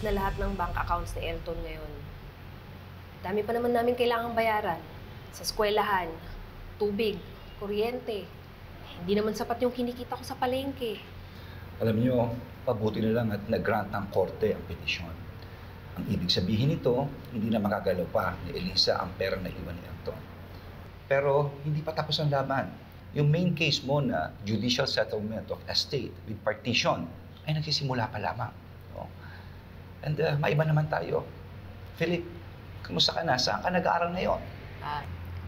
na lahat ng bank accounts ni Elton ngayon. Dami pa naman namin kailangang bayaran. Sa eskwelahan, tubig, kuryente. Hindi naman sapat yung kinikita ko sa palengke. Alam niyo, pabuti na lang at nag-grant ng korte ang petisyon. Ang ibig sabihin nito, hindi na makagalaw pa ni Elisa ang pera na iwan ni Elton. Pero hindi pa tapos ang laban. Yung main case mo na judicial settlement of estate with partition ay nagsisimula pa lamang. No? And maiba naman tayo. Philip, kamusta ka na? Saan ka nag-aaral ngayon?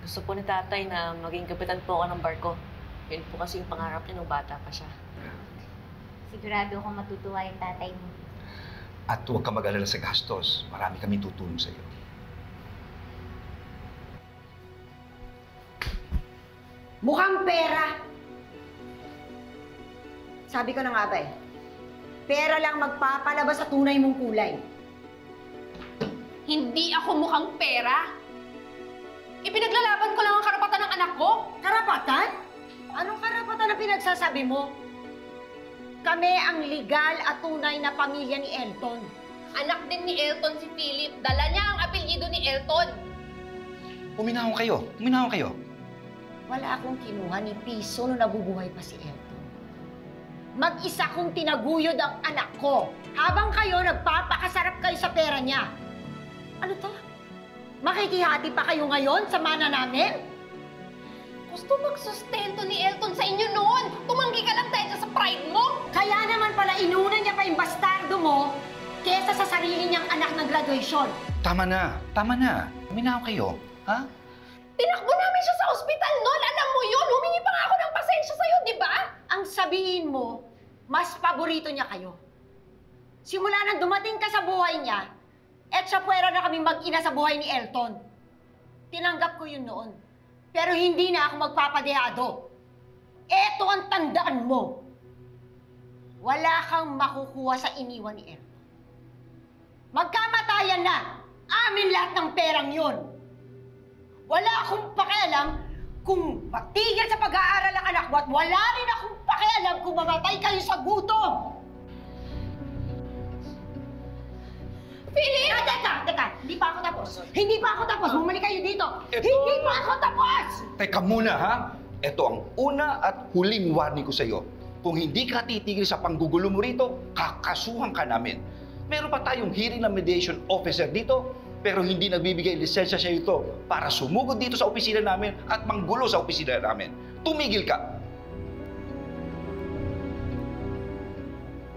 Gusto po ni tatay na maging kapitan po ako ng barko. Yun po kasi yung pangarap niya nung bata pa siya. Sigurado akong matutuwa yung tatay mo. At huwag ka mag-alala sa gastos. Marami kami tutulong sa iyo. Mukhang pera! Sabi ko na nga ba eh, pera lang magpapalabas sa tunay mong kulay. Hindi ako mukhang pera. Ipinaglalaban ko lang ang karapatan ng anak ko. Karapatan? Anong karapatan na pinagsasabi mo? Kami ang legal at tunay na pamilya ni Elton. Anak din ni Elton si Philip. Dala niya ang apelyido ni Elton. Uminahon kayo. Uminahon kayo. Wala akong kinuha ni piso nung nabubuhay pa si Elton. Mag-isa kong tinaguyod ang anak ko habang kayo nagpapakasarap kayo sa pera niya. Ano to? Makikihati pa kayo ngayon sa mana namin? Gusto magsustento ni Elton sa inyo noon. Tumanggi ka lang dahil sa pride mo. Kaya naman pala inuna niya pa yung bastardo mo kesa sa sarili niyang anak ng graduation. Tama na. Tama na. Uminahon kayo. Ha? Tinakbo namin siya sa ospital noon. Alam mo yun. Humingi pa nga ako ng pasensya sa'yo, di ba? Ang sabihin mo, mas paborito niya kayo. Simula nang dumating ka sa buhay niya, et sa puwera na kami mag-ina sa buhay ni Elton. Tinanggap ko yun noon. Pero hindi na ako magpapadehado. Eto ang tandaan mo. Wala kang makukuha sa iniwan ni Elton. Magkamatayan na. Amin lahat ng perang yun. Wala akong pakialam kung matigil sa pag-aaral ang anak mo at wala rin akong pakialam kung mamatay kayo sa gutom. Philip! Teka! Hindi pa ako tapos. Hindi pa ako tapos. Bumalik kayo dito. Hindi pa ako tapos! Teka muna, ha? Ito ang una at huling warning ko sa iyo. Kung hindi ka titigil sa panggugulo mo rito, kakasuhan ka namin. Meron pa tayong hearing na mediation officer dito, pero hindi nagbibigay lisensya siya ito para sumugod dito sa opisina namin at manggulo sa opisina namin. Tumigil ka!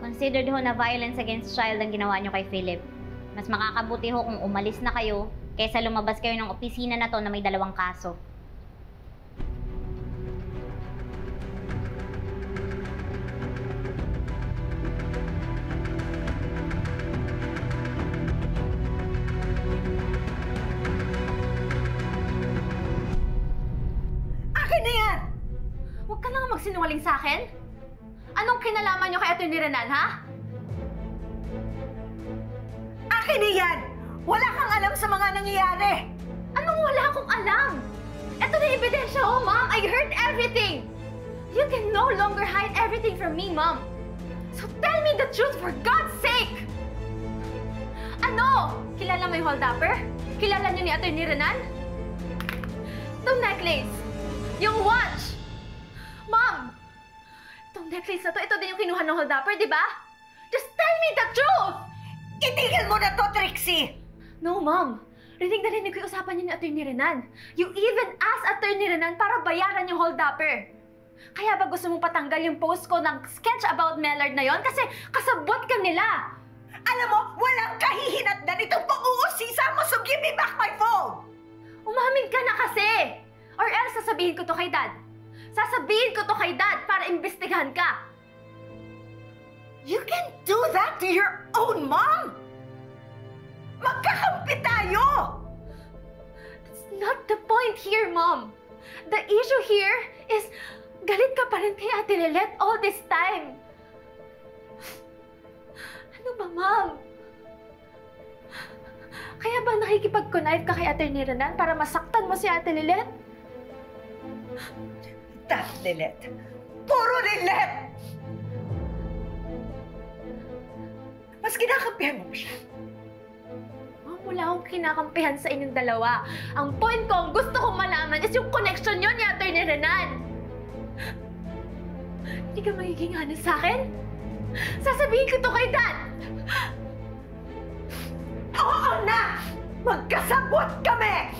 Considered ho na violence against child ang ginawa niyo kay Philip. Mas makakabuti ho kung umalis na kayo kaysa lumabas kayo ng opisina na to na may 2 kaso. Akin na yan! Huwag ka lang magsinungaling sa akin. Anong kinalaman niyo kay Atty. Renan, ha? Akin na yan! Wala kang alam sa mga nangyayari! Anong wala akong alam? Ito na ebidensya, oh, Mom! I heard everything! You can no longer hide everything from me, Mom! So tell me the truth, for God's sake! Ano? Kilala mo yung hold-upper? Kilala niyo ni Atty. Renan? Itong necklace! Yung watch! Mom! Itong necklace na to, ito din yung kinuha ng hold-upper, di ba? Just tell me the truth! Itigil mo na to, Trixie! No, Mom. Rinig na rinig ko yung usapan niyo ni Atty. Renan. You even asked Atty. Renan para bayaran yung hold-upper. Kaya ba gusto mong patanggal yung post ko ng sketch about Mellard na yon? Kasi kasabot ka nila. Alam mo, walang kahihinatnan itong pag-uusisa mo, so give me back my phone! Umamin ka na kasi. Or else sasabihin ko to kay Dad. Sasabihin ko to kay Dad para imbestigahan ka. You can do that to your own mom? Magkakampi tayo! That's not the point here, Mom. The issue here is galit ka pa rin kay Ate Lilet all this time. Ano ba, Mom? Kaya ba nakikipag-connive ka kay Ate Renan para masaktan mo si Ate Lilet? That Lilet! Puro Lilet! Mas kinakampihan mo siya. Ma'am, wala akong kinakampihan sa inyong dalawa. Ang point ko, ang gusto kong malaman is yung connection nyo ni Atty. Renan. Hindi ka magiging honest sa akin? Sasabihin ko to kay Dad! Oo na! Magkasabot kami!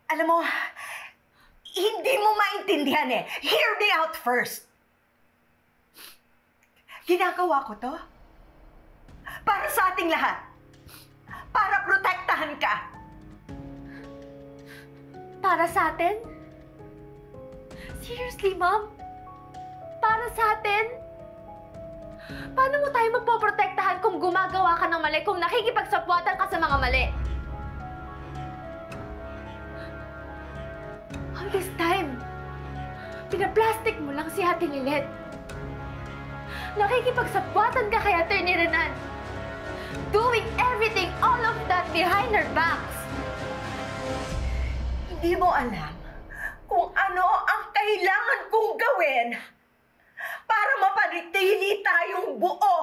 Alam mo, hindi mo maintindihan eh. Hear me out first. Ginagawa ko to para sa ating lahat. Para protektahan ka. Para sa atin? Seriously, Ma'am? Para sa atin? Paano mo tayo magpoprotektahan kung gumagawa ka ng mali, kung nakikipagsapwatan ka sa mga mali? All this time, pinaplastic mo lang si Ate Lilet. Nakikipagsapwatan ka kay Atty. Renan. Doing everything, all of that behind her backs. Hindi mo alam kung ano ang kailangan kong gawin para mapanatili tayong buo.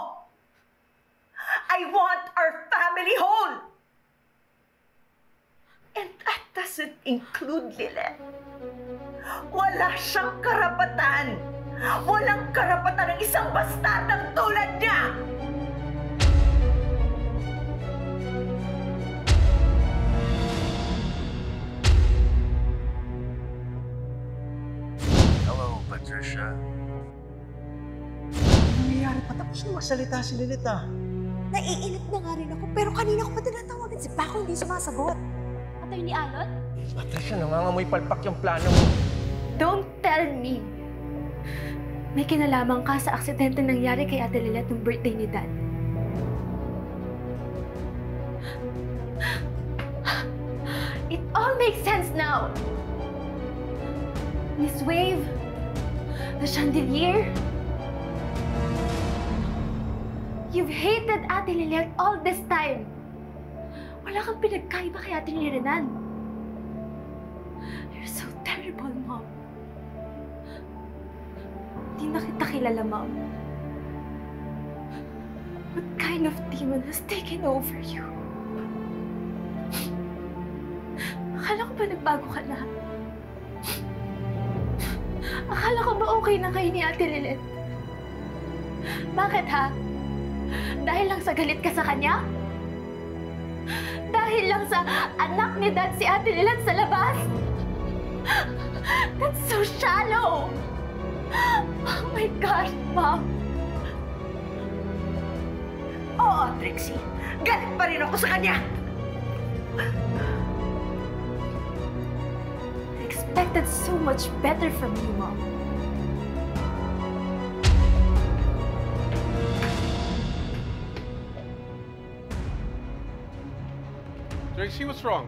I want our family whole. And that doesn't include Lilet. Wala siyang karapatan. Walang karapatan ng isang bastardang tulad niya. Hello, Patricia. Nangyayari pa tapos na masalita si Lilita. Naiinip na nga rin ako, pero kanina ko pa tinatawagan si Paco, hindi sumasagot. Atty. Alon? Patricia, nangangamoy palpak yung plano mo. Don't tell me may kinalaman ka sa aksidente nangyari kay Ate Lilet ng birthday ni Dad. It all makes sense now. This wave, the chandelier. You've hated Ate Lilet all this time. Wala kang pinagkaiba kay Ate Renan. You're so terrible, Mom. Hindi na kita kilala, Mom. What kind of demon has taken over you? Akala ko ba nagbago ka na? Akala ko ba okay na kayo ni Ate Lilet? Bakit, ha? Dahil lang sa galit ka sa kanya? Dahil lang sa anak ni Dad si Ate Lilet sa labas? That's so shallow! Oh my gosh, Mom! Oo, Trixie. Galit pa rin ako sa kanya. I expected so much better from you, Mom. Trixie, what's wrong?